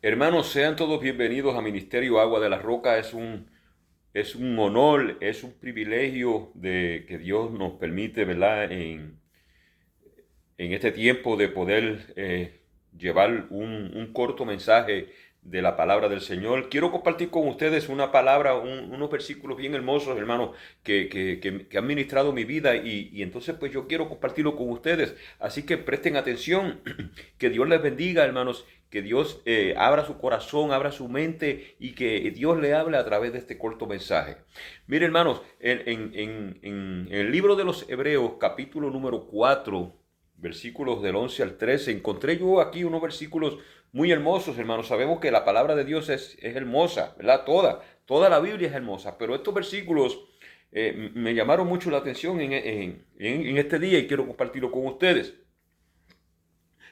Hermanos, sean todos bienvenidos a Ministerio Agua de la Roca. Es un honor, es un privilegio de que Dios nos permite, ¿verdad? En este tiempo de poder llevar un corto mensaje de la palabra del Señor. Quiero compartir con ustedes una palabra, unos versículos bien hermosos, hermanos, que han ministrado mi vida y entonces pues yo quiero compartirlo con ustedes. Así que presten atención, que Dios les bendiga, hermanos, que Dios abra su corazón, abra su mente y que Dios le hable a través de este corto mensaje. Mire, hermanos, en el libro de los Hebreos, capítulo número 4, versículos del 11 al 13, encontré yo aquí unos versículos muy hermosos, hermanos. Sabemos que la palabra de Dios es hermosa, ¿verdad? Toda la Biblia es hermosa, pero estos versículos me llamaron mucho la atención en este día y quiero compartirlo con ustedes.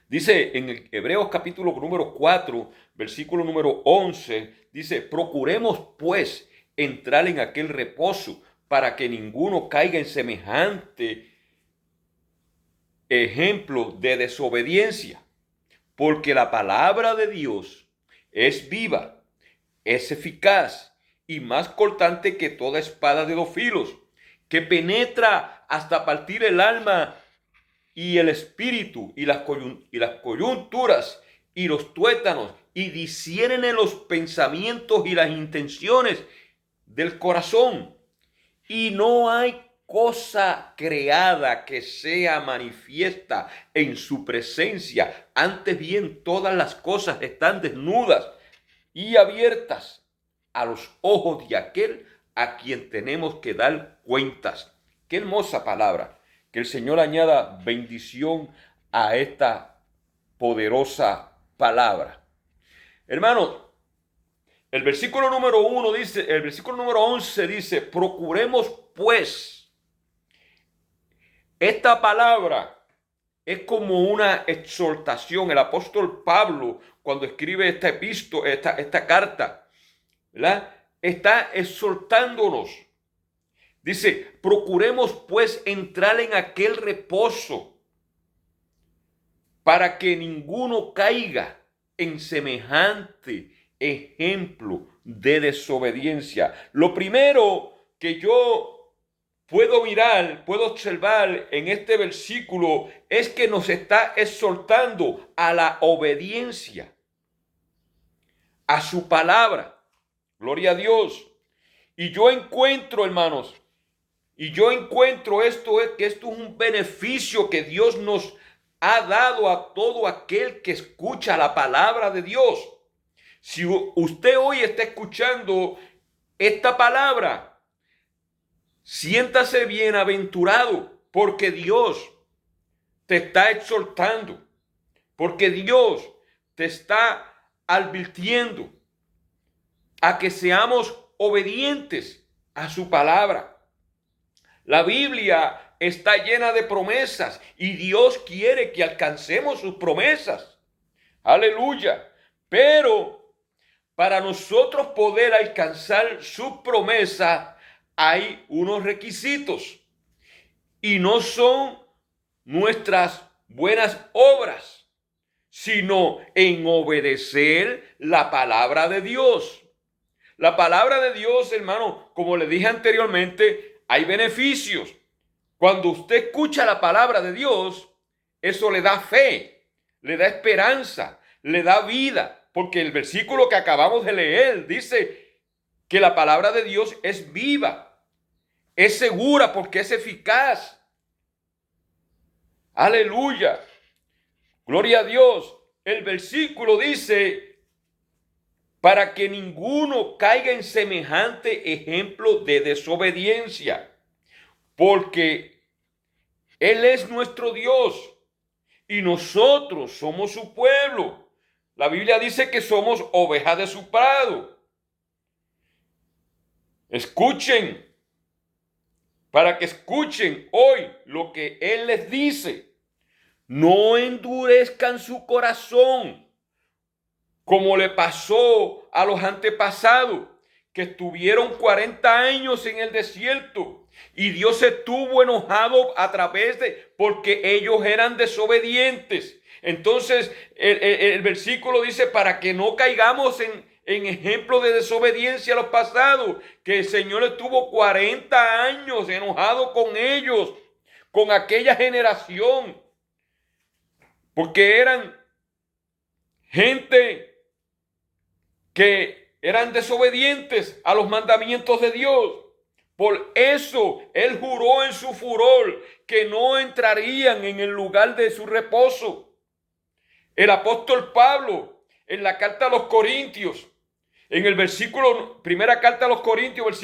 Dice en el Hebreos capítulo número 4, versículo número 11, dice: procuremos pues entrar en aquel reposo para que ninguno caiga en semejante ejemplo de desobediencia, porque la palabra de Dios es viva, es eficaz y más cortante que toda espada de dos filos, que penetra hasta partir el alma y el espíritu y las coyunturas y los tuétanos, y discierne los pensamientos y las intenciones del corazón. Y no hay cosa creada que sea manifiesta en su presencia. Antes bien, todas las cosas están desnudas y abiertas a los ojos de aquel a quien tenemos que dar cuentas. Qué hermosa palabra. Que el Señor añada bendición a esta poderosa palabra. Hermanos, el versículo número 1 dice, el versículo número 11 dice: procuremos pues. Esta palabra es como una exhortación. El apóstol Pablo, cuando escribe esta carta, ¿verdad?, está exhortándonos. Dice: procuremos pues entrar en aquel reposo para que ninguno caiga en semejante ejemplo de desobediencia. Lo primero que yo puedo mirar, puedo observar en este versículo es que nos está exhortando a la obediencia a su palabra. Gloria a Dios. Y yo encuentro, hermanos, que esto es un beneficio que Dios nos ha dado a todo aquel que escucha la palabra de Dios. Si usted hoy está escuchando esta palabra, siéntase bienaventurado, porque Dios te está exhortando, porque Dios te está advirtiendo a que seamos obedientes a su palabra. La Biblia está llena de promesas y Dios quiere que alcancemos sus promesas. Aleluya. Pero para nosotros poder alcanzar sus promesas hay unos requisitos y no son nuestras buenas obras, sino en obedecer la palabra de Dios. La palabra de Dios, hermano, como le dije anteriormente, hay beneficios. Cuando usted escucha la palabra de Dios, eso le da fe, le da esperanza, le da vida, porque el versículo que acabamos de leer dice que la palabra de Dios es viva, es segura porque es eficaz. Aleluya. Gloria a Dios. El versículo dice: para que ninguno caiga en semejante ejemplo de desobediencia, porque Él es nuestro Dios y nosotros somos su pueblo. La Biblia dice que somos ovejas de su prado. Escuchen, para que escuchen hoy lo que Él les dice. No endurezcan su corazón, como le pasó a los antepasados, que estuvieron 40 años en el desierto y Dios estuvo enojado porque ellos eran desobedientes. Entonces el versículo dice, para que no caigamos en ejemplo de desobediencia a los pasados, que el Señor estuvo 40 años enojado con ellos, con aquella generación, porque eran gente que eran desobedientes a los mandamientos de Dios. Por eso Él juró en su furor que no entrarían en el lugar de su reposo. El apóstol Pablo, en la carta a los Corintios, en el versículo, primera carta a los Corintios,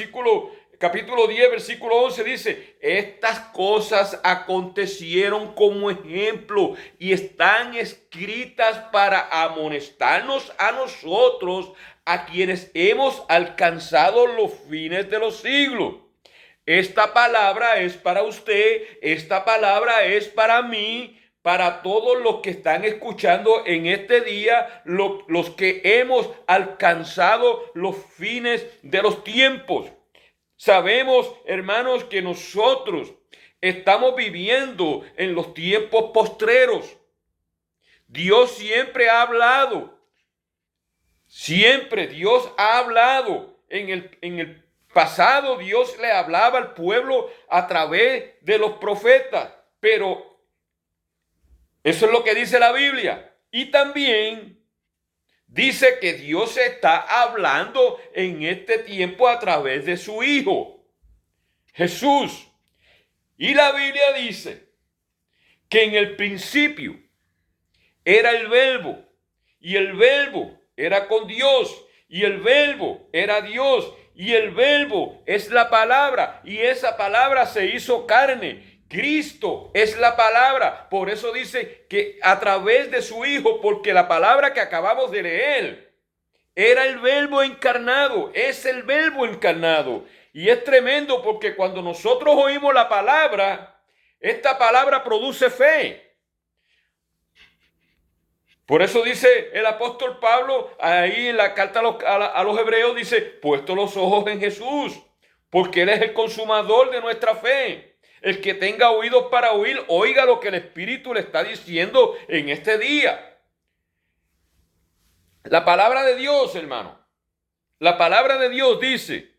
capítulo 10, versículo 11, dice, estas cosas acontecieron como ejemplo y están escritas para amonestarnos a nosotros, a quienes hemos alcanzado los fines de los siglos. Esta palabra es para usted, esta palabra es para mí, para todos los que están escuchando en este día, los que hemos alcanzado los fines de los tiempos. Sabemos, hermanos, que nosotros estamos viviendo en los tiempos postreros. Dios siempre ha hablado. Siempre Dios ha hablado. En el pasado Dios le hablaba al pueblo a través de los profetas. Pero eso es lo que dice la Biblia. Y también dice que Dios está hablando en este tiempo a través de su Hijo, Jesús. Y la Biblia dice que en el principio era el Verbo, y el Verbo era con Dios, y el Verbo era Dios, y el Verbo es la palabra, y esa palabra se hizo carne. Cristo es la palabra. Por eso dice que a través de su Hijo, porque la palabra que acabamos de leer era el Verbo encarnado, es el Verbo encarnado. Y es tremendo porque cuando nosotros oímos la palabra, esta palabra produce fe. Por eso dice el apóstol Pablo, ahí en la carta a los hebreos, dice, puesto los ojos en Jesús, porque Él es el consumador de nuestra fe. El que tenga oídos para oír, oiga lo que el Espíritu le está diciendo en este día. La palabra de Dios, hermano, la palabra de Dios dice,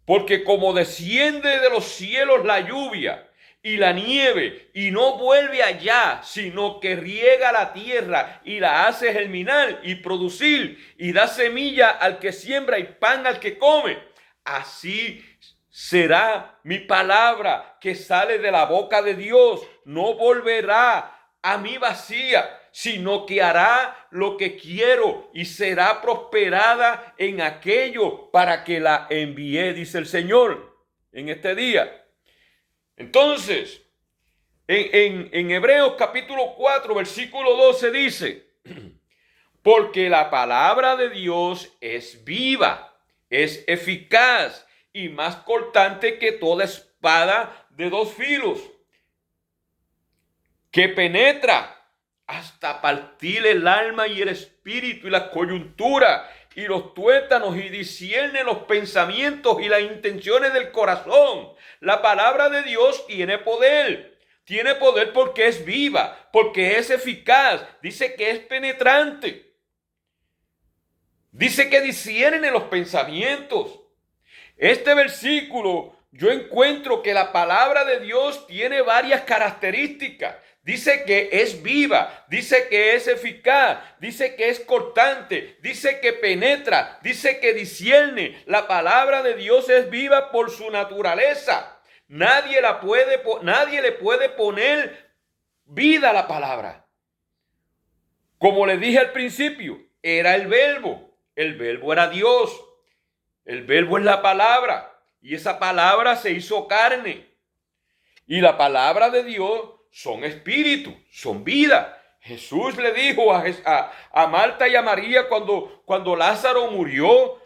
porque como desciende de los cielos la lluvia y la nieve, y no vuelve allá, sino que riega la tierra y la hace germinar y producir, y da semilla al que siembra y pan al que come, así será mi palabra que sale de la boca de Dios. No volverá a mí vacía, sino que hará lo que quiero y será prosperada en aquello para que la envié, dice el Señor en este día. Entonces, en Hebreos capítulo 4, versículo 12 dice, porque la palabra de Dios es viva, es eficaz y más cortante que toda espada de dos filos, que penetra hasta partir el alma y el espíritu y la coyuntura y los tuétanos y discierne los pensamientos y las intenciones del corazón. La palabra de Dios tiene poder. Tiene poder porque es viva, porque es eficaz. Dice que es penetrante. Dice que discierne los pensamientos. Este versículo, yo encuentro que la palabra de Dios tiene varias características. Dice que es viva, dice que es eficaz, dice que es cortante, dice que penetra, dice que discierne. La palabra de Dios es viva por su naturaleza. Nadie le puede poner vida a la palabra. Como le dije al principio, era el Verbo era Dios. El Verbo es la palabra y esa palabra se hizo carne. Y la palabra de Dios son espíritu, son vida. Jesús le dijo a Marta y a María cuando Lázaro murió,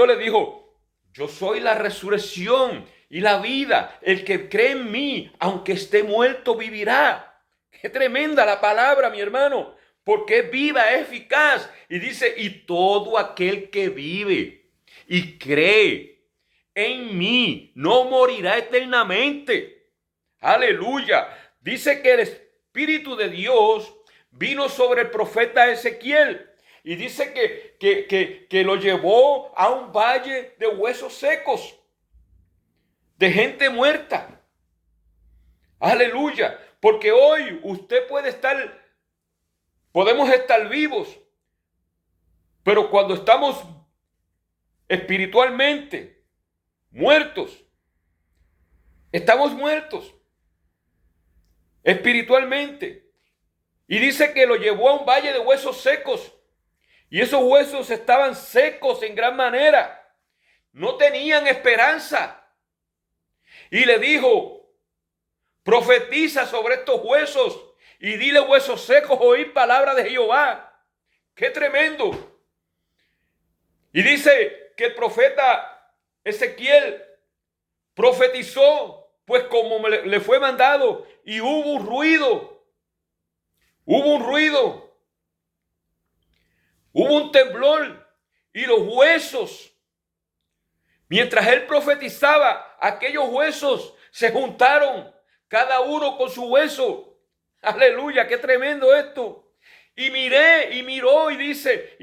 le dijo, yo soy la resurrección y la vida. El que cree en mí, aunque esté muerto, vivirá. Qué tremenda la palabra, mi hermano, porque es viva, es eficaz. Y dice, y todo aquel que vive y cree en mí no morirá eternamente. Aleluya. Dice que el Espíritu de Dios vino sobre el profeta Ezequiel. Y dice que lo llevó a un valle de huesos secos, de gente muerta. Aleluya. Porque hoy usted podemos estar vivos, pero cuando estamos espiritualmente muertos, estamos muertos espiritualmente. Y dice que lo llevó a un valle de huesos secos. Y esos huesos estaban secos en gran manera. No tenían esperanza. Y le dijo: profetiza sobre estos huesos y dile, huesos secos, oíd palabra de Jehová. ¡Qué tremendo! Y dice que el profeta Ezequiel profetizó, pues como le fue mandado, y hubo un ruido. Hubo un ruido. Hubo un temblor y los huesos, mientras él profetizaba, aquellos huesos se juntaron, cada uno con su hueso. Aleluya, qué tremendo esto. Y miré y miró y dice,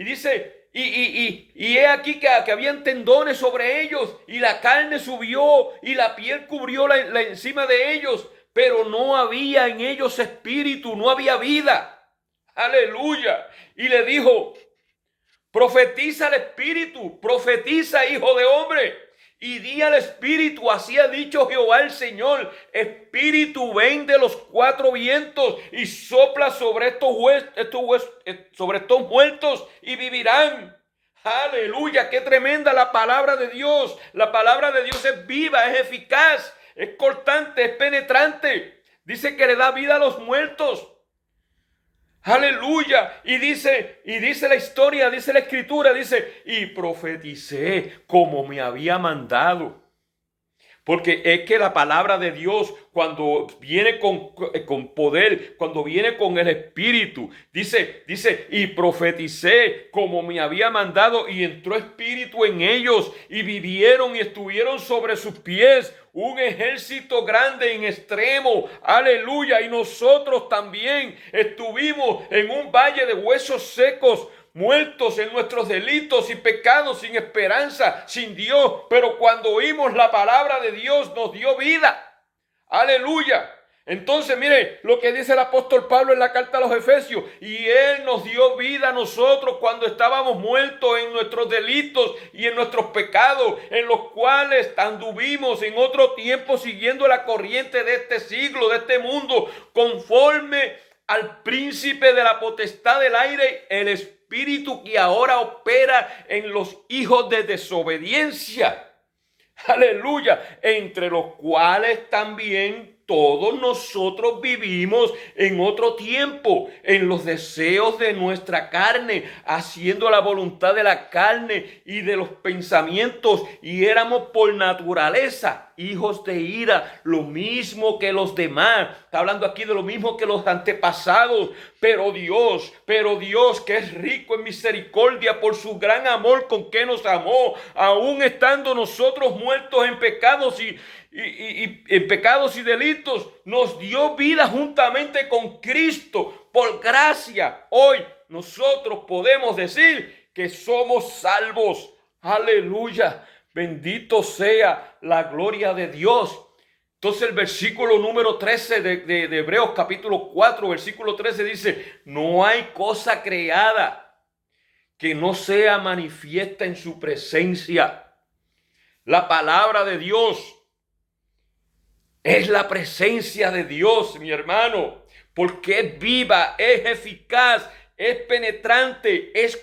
he aquí que habían tendones sobre ellos y la carne subió y la piel cubrió la encima de ellos, pero no había en ellos espíritu, no había vida. Aleluya. Y le dijo: profetiza al espíritu, profetiza, hijo de hombre, y di al espíritu, así ha dicho Jehová el Señor: espíritu, ven de los cuatro vientos y sopla sobre sobre estos muertos y vivirán. Aleluya, qué tremenda la palabra de Dios. La palabra de Dios es viva, es eficaz, es cortante, es penetrante. Dice que le da vida a los muertos. Aleluya. Y dice la historia, dice la escritura, dice: y profeticé como me había mandado. Porque es que la palabra de Dios, cuando viene con poder, cuando viene con el Espíritu, dice, y profeticé como me había mandado, y entró Espíritu en ellos, y vivieron y estuvieron sobre sus pies un ejército grande en extremo. Aleluya. Y nosotros también estuvimos en un valle de huesos secos, muertos en nuestros delitos y pecados, sin esperanza, sin Dios. Pero cuando oímos la palabra de Dios, nos dio vida. Aleluya. Entonces, mire lo que dice el apóstol Pablo en la carta a los Efesios: y Él nos dio vida a nosotros cuando estábamos muertos en nuestros delitos y en nuestros pecados, en los cuales anduvimos en otro tiempo siguiendo la corriente de este siglo, de este mundo, conforme al príncipe de la potestad del aire, el espíritu que ahora opera en los hijos de desobediencia. Aleluya. Entre los cuales también todos nosotros vivimos en otro tiempo, en los deseos de nuestra carne, haciendo la voluntad de la carne y de los pensamientos, y éramos por naturaleza hijos de ira, lo mismo que los demás. Está hablando aquí de lo mismo que los antepasados. Pero Dios, que es rico en misericordia, por su gran amor con que nos amó, aún estando nosotros muertos en pecados y en pecados y delitos, nos dio vida juntamente con Cristo. Por gracia, hoy nosotros podemos decir que somos salvos. Aleluya. Bendito sea la gloria de Dios. Entonces el versículo número 13 de Hebreos capítulo 4, versículo 13 dice: no hay cosa creada que no sea manifiesta en su presencia. La palabra de Dios es la presencia de Dios, mi hermano, porque es viva, es eficaz, es penetrante, es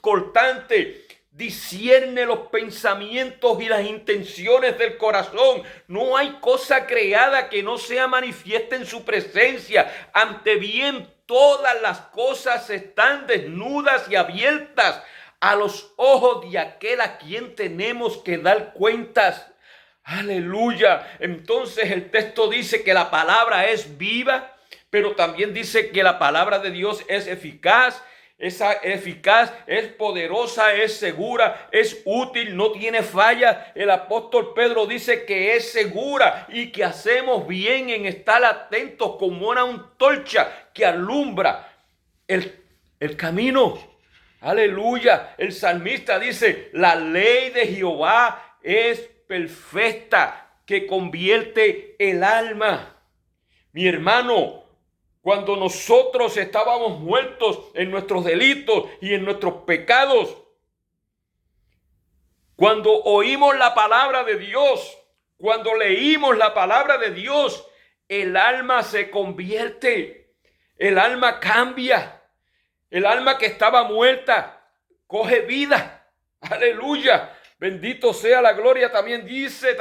cortante, discierne los pensamientos y las intenciones del corazón. No hay cosa creada que no sea manifiesta en su presencia. Ante bien, todas las cosas están desnudas y abiertas a los ojos de aquel a quien tenemos que dar cuentas. Aleluya. Entonces el texto dice que la palabra es viva, pero también dice que la palabra de Dios es eficaz, es eficaz, es poderosa, es segura, es útil, no tiene falla. El apóstol Pedro dice que es segura y que hacemos bien en estar atentos como una antorcha que alumbra el camino. Aleluya. El salmista dice, la ley de Jehová es perfecta, que convierte el alma. Mi hermano, cuando nosotros estábamos muertos en nuestros delitos y en nuestros pecados, cuando oímos la palabra de Dios, cuando leímos la palabra de Dios, el alma se convierte, el alma cambia, el alma que estaba muerta coge vida. Aleluya, bendito sea la gloria. También dice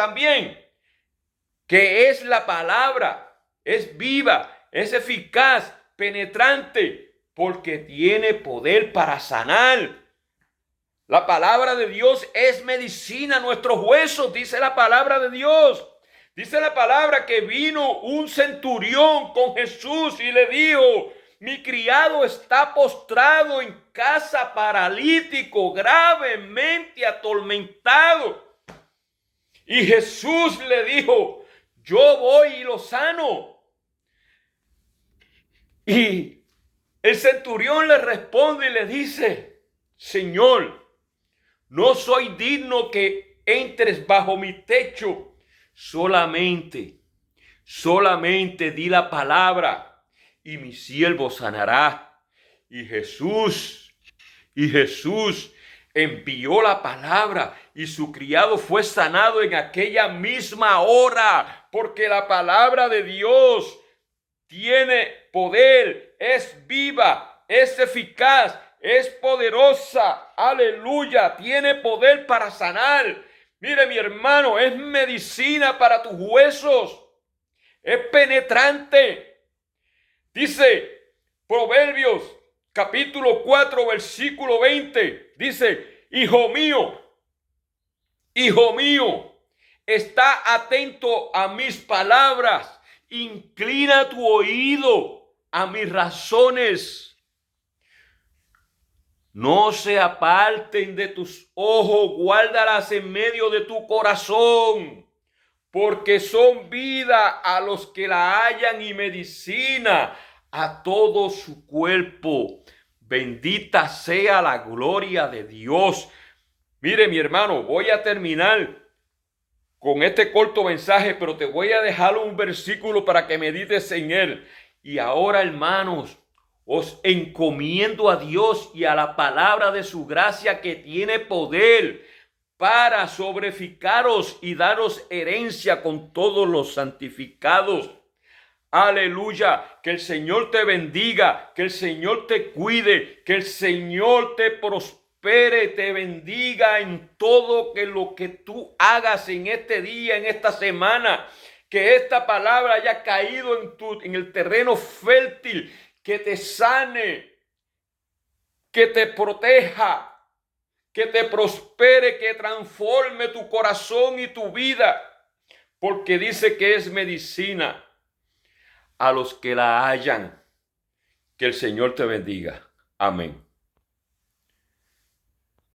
que es la palabra, es viva, es eficaz, penetrante, porque tiene poder para sanar. La palabra de Dios es medicina a nuestros huesos, dice la palabra de Dios. Dice la palabra que vino un centurión con Jesús y le dijo, mi criado está postrado en casa, paralítico, gravemente atormentado. Y Jesús le dijo, yo voy y lo sano. Y el centurión le responde y le dice, Señor, no soy digno que entres bajo mi techo. Solamente di la palabra y mi siervo sanará. Y Jesús envió la palabra y su criado fue sanado en aquella misma hora, porque la palabra de Dios tiene poder, es viva, es eficaz, es poderosa. Aleluya, tiene poder para sanar. Mire, mi hermano, es medicina para tus huesos, es penetrante. Dice Proverbios capítulo 4 versículo 20, dice, hijo mío, está atento a mis palabras, inclina tu oído a mis razones. No se aparten de tus ojos, guárdalas en medio de tu corazón, porque son vida a los que la hallan y medicina a todo su cuerpo. Bendita sea la gloria de Dios. Mire, mi hermano, voy a terminar con este corto mensaje, pero te voy a dejar un versículo para que medites en él. Y ahora, hermanos, os encomiendo a Dios y a la palabra de su gracia que tiene poder para sobreficaros y daros herencia con todos los santificados. Aleluya, que el Señor te bendiga, que el Señor te cuide, que el Señor te prospere, te bendiga en todo lo que tú hagas en este día, en esta semana. Que esta palabra haya caído en el terreno fértil, que te sane, que te proteja, que te prospere, que transforme tu corazón y tu vida, porque dice que es medicina a los que la hallan. Que el Señor te bendiga. Amén.